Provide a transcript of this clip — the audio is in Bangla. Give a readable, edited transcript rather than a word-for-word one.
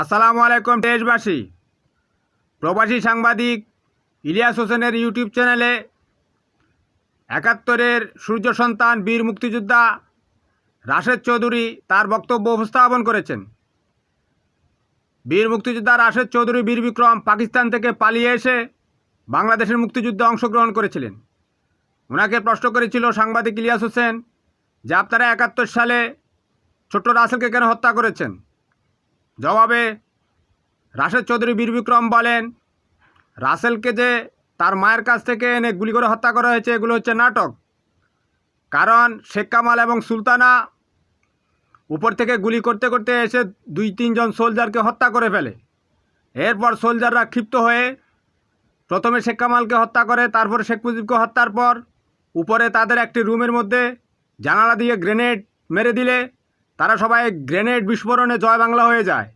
আসসালামু আলাইকুম দেশবাসী। প্রবাসী সাংবাদিক ইলিয়াস হোসেনের ইউটিউব চ্যানেলে ৭১-এর সূর্য সন্তান বীর মুক্তিযোদ্ধা রাশেদ চৌধুরী তার বক্তব্য উপস্থাপন করেছেন। বীর মুক্তিযোদ্ধা রাশেদ চৌধুরী বীর বিক্রম পাকিস্তান থেকে পালিয়ে এসে বাংলাদেশের মুক্তিযুদ্ধে অংশগ্রহণ করেছিলেন। ওনাকে প্রশ্ন করেছিল সাংবাদিক ইলিয়াস হোসেন যে আপনারা ৭১ সালে ছোট্ট রাসেলকে কেন হত্যা করেছেন। জবাবে রাশেদ চৌধুরী বীর বিক্রম বলেন, রাসেলকে যে তার মায়ের কাছ থেকে এনে গুলি করে হত্যা করা হয়েছে এগুলো হচ্ছে নাটক। কারণ শেখ কামাল এবং সুলতানা উপর থেকে গুলি করতে করতে এসে ২-৩ জন সোলজারকে হত্যা করে ফেলে। এরপর সোলজাররা ক্ষিপ্ত হয়ে প্রথমে শেখ কামালকে হত্যা করে, তারপর শেখ মুজিবকে হত্যার পর উপরে তাদের একটি রুমের মধ্যে জানালা দিয়ে গ্রেনেড মেরে দিলে তারা সবাই গ্রেনেড বিস্ফোরণে জয় বাংলা হয়ে যায়।